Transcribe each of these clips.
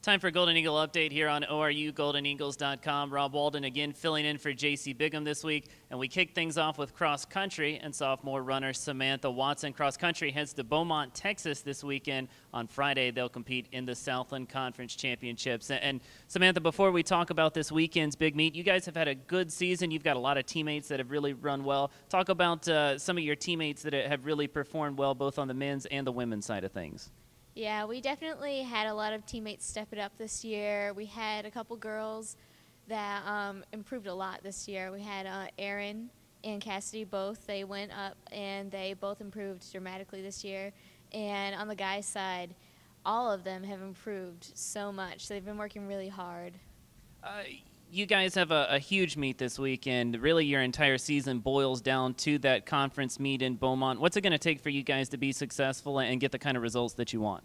Time for Golden Eagle Update here on ORUGoldenEagles.com. Rob Walden again filling in for J.C. Bigham this week. And we kick things off with cross country and sophomore runner Samantha Watson. Cross country heads to Beaumont, Texas this weekend. On Friday, they'll compete in the Southland Conference Championships. And Samantha, before we talk about this weekend's big meet, you guys have had a good season. You've got a lot of teammates that have really run well. Talk about some of your teammates that have really performed well, both on the men's and the women's side of things. Yeah, we definitely had a lot of teammates step it up this year. We had a couple girls that improved a lot this year. We had Erin and Cassidy both. They went up and they both improved dramatically this year. And on the guys' side, all of them have improved so much. They've been working really hard. You guys have a huge meet this weekend. Really, your entire season boils down to that conference meet in Beaumont. What's it going to take for you guys to be successful and get the kind of results that you want?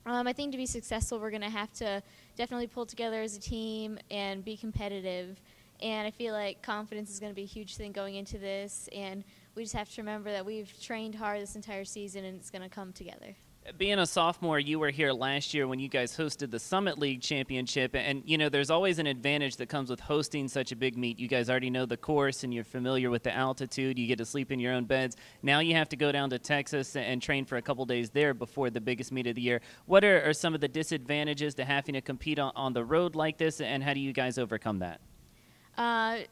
I think to be successful, we're going to have to definitely pull together as a team and be competitive. And I feel like confidence is going to be a huge thing going into this. And we just have to remember that we've trained hard this entire season, and it's going to come together. Being a sophomore, you were here last year when you guys hosted the Summit League Championship, and you know there's always an advantage that comes with hosting such a big meet. You guys already know the course and you're familiar with the altitude. You get to sleep in your own beds. Now you have to go down to Texas and train for a couple days there before the biggest meet of the year. What are some of the disadvantages to having to compete on the road like this, and how do you guys overcome that?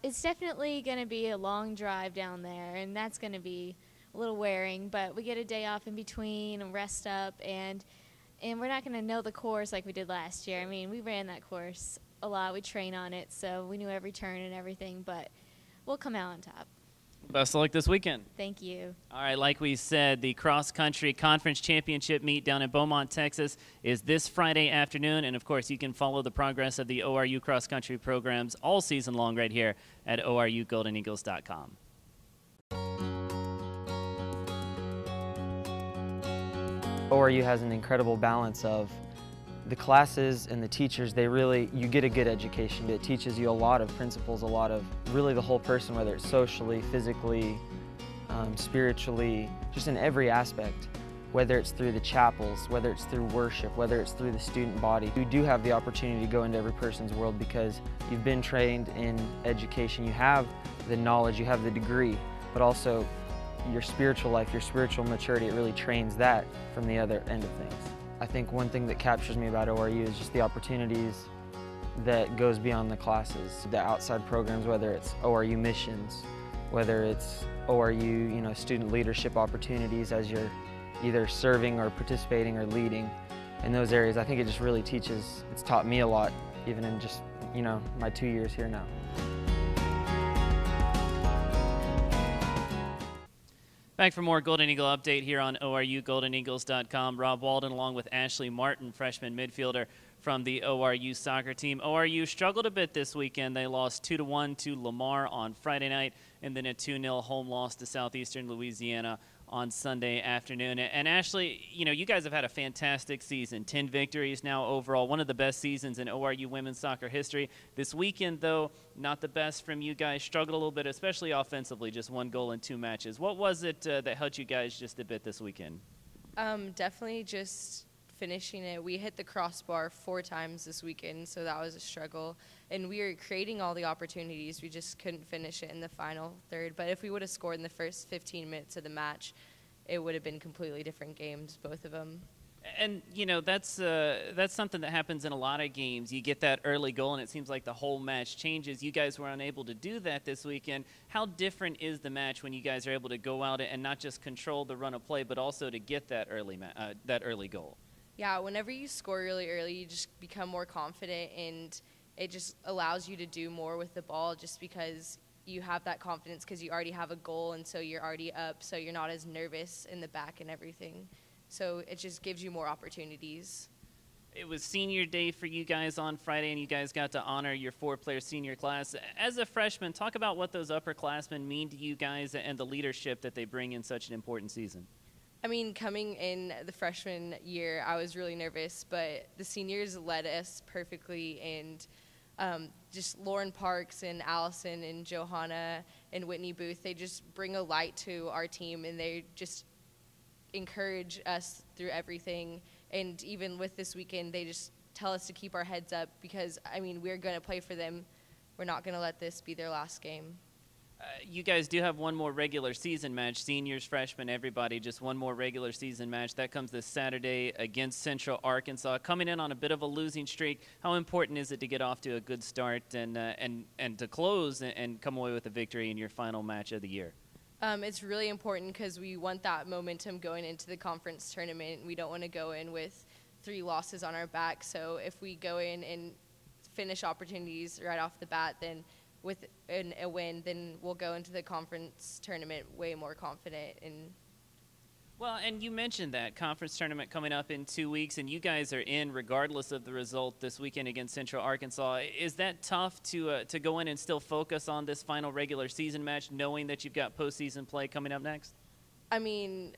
It's definitely going to be a long drive down there, and that's going to be a little wearing, but we get a day off in between and rest up, and we're not going to know the course like we did last year. I mean, we ran that course a lot. We train on it, so we knew every turn and everything, but we'll come out on top. Best of luck this weekend. Thank you. All right, like we said, the cross-country conference championship meet down in Beaumont, Texas is this Friday afternoon, and of course you can follow the progress of the ORU cross-country programs all season long right here at ORUGoldenEagles.com. ORU has an incredible balance of the classes and the teachers. You get a good education. It teaches you a lot of principles, a lot of really the whole person, whether it's socially, physically, spiritually, just in every aspect, whether it's through the chapels, whether it's through worship, whether it's through the student body. You do have the opportunity to go into every person's world because you've been trained in education. You have the knowledge, you have the degree, but also your spiritual life, your spiritual maturity, it really trains that from the other end of things. I think one thing that captures me about ORU is just the opportunities that goes beyond the classes, the outside programs, whether it's ORU missions, whether it's ORU, student leadership opportunities as you're either serving or participating or leading in those areas. I think it just really teaches, it's taught me a lot, even in just, my 2 years here now. Back for more Golden Eagle Update here on ORUGoldenEagles.com. Rob Walden along with Ashley Martin, freshman midfielder from the ORU soccer team. ORU struggled a bit this weekend. They lost 2-1 to Lamar on Friday night and then a 2-0 home loss to Southeastern Louisiana on Sunday afternoon. And Ashley, you guys have had a fantastic season. 10 victories now overall, one of the best seasons in ORU women's soccer history. This weekend, though, not the best from you guys. Struggled a little bit, especially offensively, just 1 goal in 2 matches. What was it that hurt you guys just a bit this weekend? Definitely just finishing it. We hit the crossbar 4 times this weekend, so that was a struggle. And we were creating all the opportunities. We just couldn't finish it in the final third. But if we would have scored in the first 15 minutes of the match, it would have been completely different games, both of them. And, that's something that happens in a lot of games. You get that early goal, and it seems like the whole match changes. You guys were unable to do that this weekend. How different is the match when you guys are able to go out and not just control the run of play, but also to get that early goal? Yeah, whenever you score really early, you just become more confident, and it just allows you to do more with the ball just because you have that confidence because you already have a goal, and so you're already up, so you're not as nervous in the back and everything. So it just gives you more opportunities. It was senior day for you guys on Friday, and you guys got to honor your 4-player senior class. As a freshman, talk about what those upperclassmen mean to you guys and the leadership that they bring in such an important season. I mean, coming in the freshman year, I was really nervous, but the seniors led us perfectly, and just Lauren Parks and Allison and Johanna and Whitney Booth, they just bring a light to our team, and they just encourage us through everything. And even with this weekend, they just tell us to keep our heads up because, I mean, we're going to play for them. We're not going to let this be their last game. You guys do have one more regular season match, seniors, freshmen, everybody, just one more regular season match. That comes this Saturday against Central Arkansas. Coming in on a bit of a losing streak, how important is it to get off to a good start and to close and come away with a victory in your final match of the year? It's really important because we want that momentum going into the conference tournament. We don't want to go in with 3 losses on our back. So if we go in and finish opportunities right off the bat, then with a win, then we'll go into the conference tournament way more confident. Well, and you mentioned that conference tournament coming up in 2 weeks, and you guys are in regardless of the result this weekend against Central Arkansas. Is that tough to go in and still focus on this final regular season match, knowing that you've got postseason play coming up next? I mean,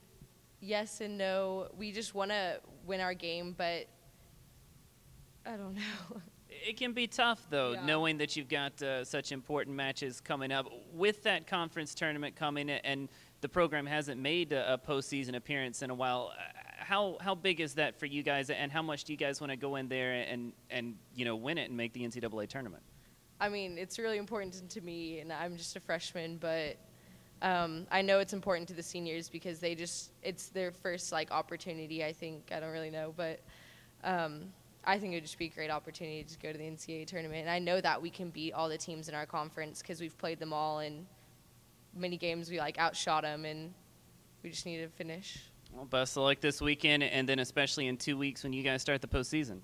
yes and no. We just want to win our game, but I don't know. It can be tough, though, Yeah. knowing that you've got such important matches coming up. With that conference tournament coming and the program hasn't made a postseason appearance in a while, how big is that for you guys, and how much do you guys want to go in there and win it and make the NCAA tournament? I mean, it's really important to me, and I'm just a freshman, but I know it's important to the seniors because it's their first, opportunity, I think. I don't really know, but I think it would just be a great opportunity to go to the NCAA tournament. And I know that we can beat all the teams in our conference because we've played them all, and many games we outshot them, and we just need to finish. Well, best of luck this weekend, and then especially in 2 weeks when you guys start the postseason.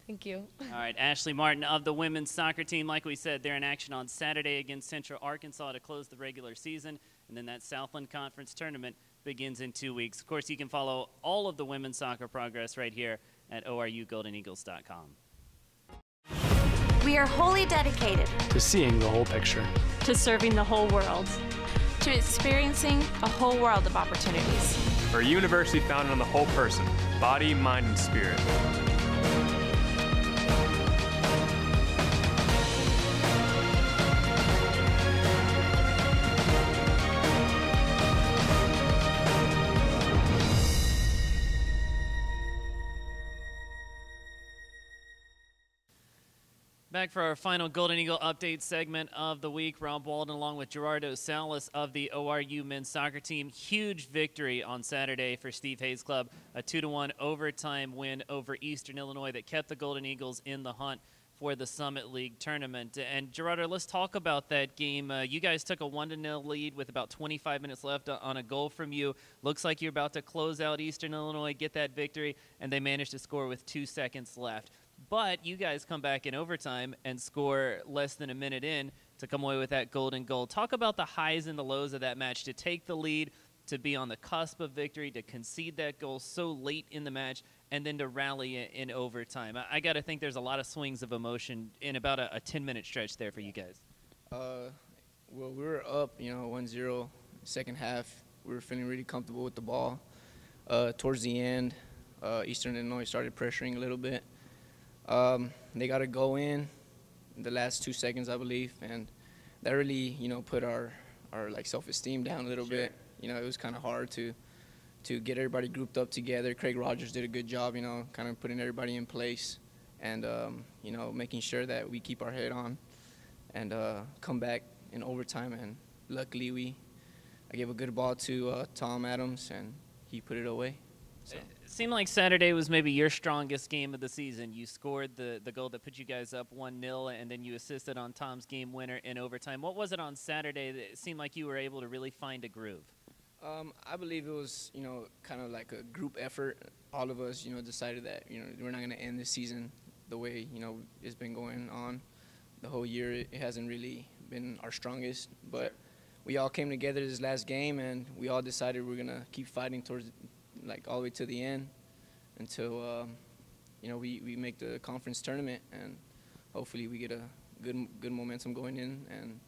Thank you. All right, Ashley Martin of the women's soccer team. Like we said, they're in action on Saturday against Central Arkansas to close the regular season, and then that Southland Conference tournament begins in 2 weeks. Of course, you can follow all of the women's soccer progress right here at ORUGoldenEagles.com. We are wholly dedicated to seeing the whole picture, to serving the whole world, to experiencing a whole world of opportunities. for a university founded on the whole person, body, mind, and spirit. Back for our final Golden Eagle update segment of the week. Rob Walden along with Gerardo Salas of the ORU men's soccer team. Huge victory on Saturday for Steve Hayes' club. A 2-1 overtime win over Eastern Illinois that kept the Golden Eagles in the hunt for the Summit League tournament. And Gerardo, let's talk about that game. You guys took a 1-0 lead with about 25 minutes left on a goal from you. Looks like you're about to close out Eastern Illinois, get that victory, and they managed to score with 2 seconds left. But you guys come back in overtime and score less than a minute in to come away with that golden goal. Talk about the highs and the lows of that match, to take the lead, to be on the cusp of victory, to concede that goal so late in the match, and then to rally in overtime. I got to think there's a lot of swings of emotion in about a 10-minute stretch there for you guys. Well, we were up, 1-0 second half. We were feeling really comfortable with the ball. Towards the end, Eastern Illinois started pressuring a little bit. They got to go in the last 2 seconds, I believe, and that really, put our self-esteem down a little bit. It was kind of hard to get everybody grouped up together. Craig Rogers did a good job, kind of putting everybody in place and, making sure that we keep our head on and come back in overtime. And luckily, I gave a good ball to Tom Adams, and he put it away. So. It seemed like Saturday was maybe your strongest game of the season. You scored the goal that put you guys up 1-0, and then you assisted on Tom's game winner in overtime. What was it on Saturday that it seemed like you were able to really find a groove? I believe it was, kind of like a group effort. All of us, decided that, we're not going to end this season the way, it's been going on. The whole year, it hasn't really been our strongest, but we all came together this last game, and we all decided we're going to keep fighting towards all the way to the end until, we make the conference tournament, and hopefully we get a good momentum going in, and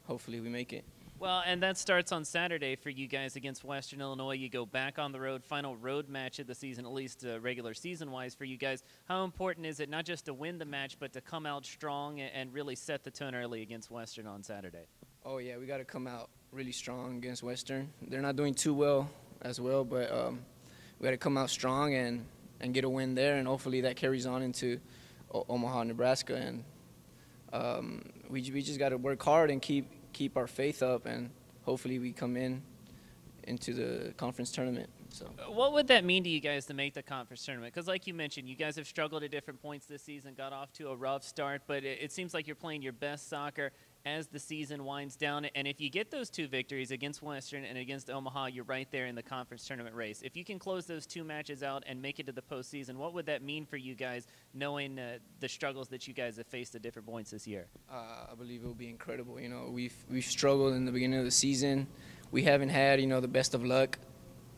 hopefully we make it. Well, and that starts on Saturday for you guys against Western Illinois. You go back on the road, final road match of the season, at least regular season-wise for you guys. How important is it not just to win the match, but to come out strong and really set the tone early against Western on Saturday? Oh, yeah, we got to come out really strong against Western. They're not doing too well as well, but we got to come out strong and, get a win there, and hopefully that carries on into Omaha, Nebraska. And we just got to work hard and keep our faith up, and hopefully we come into the conference tournament. So, what would that mean to you guys to make the conference tournament? Because like you mentioned, you guys have struggled at different points this season, got off to a rough start, but it seems like you're playing your best soccer as the season winds down. And if you get those 2 victories against Western and against Omaha, you're right there in the conference tournament race. If you can close those 2 matches out and make it to the postseason, what would that mean for you guys, knowing the struggles that you guys have faced at different points this year? I believe it will be incredible. You know, we've struggled in the beginning of the season. We haven't had, you know, the best of luck.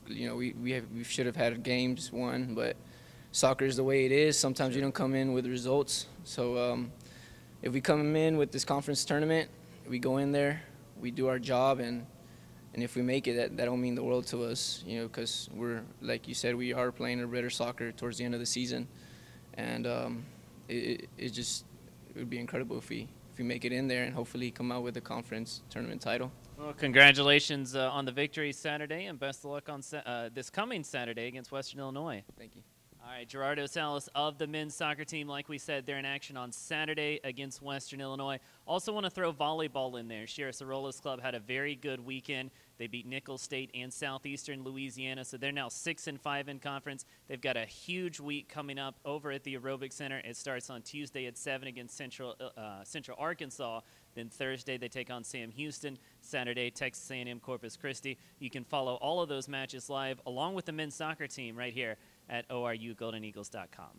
You know, we should have had games won, but soccer is the way it is. Sometimes you don't come in with results. So if we come in with this conference tournament, we go in there, we do our job, and if we make it, that'll mean the world to us. You know, because we're, like you said, we are playing a better soccer towards the end of the season, and it would be incredible if we make it in there and hopefully come out with a conference tournament title. Well, congratulations on the victory Saturday, and best of luck on this coming Saturday against Western Illinois. Thank you. All right, Gerardo Salas of the men's soccer team. Like we said, they're in action on Saturday against Western Illinois. Also want to throw volleyball in there. Shira Sorola's club had a very good weekend. They beat Nicholls State and Southeastern Louisiana, so they're now 6-5 in conference. They've got a huge week coming up over at the Aerobic Center. It starts on Tuesday at 7 against Central Arkansas. Then Thursday they take on Sam Houston. Saturday, Texas A&M Corpus Christi. You can follow all of those matches live along with the men's soccer team right here at ORUGoldenEagles.com.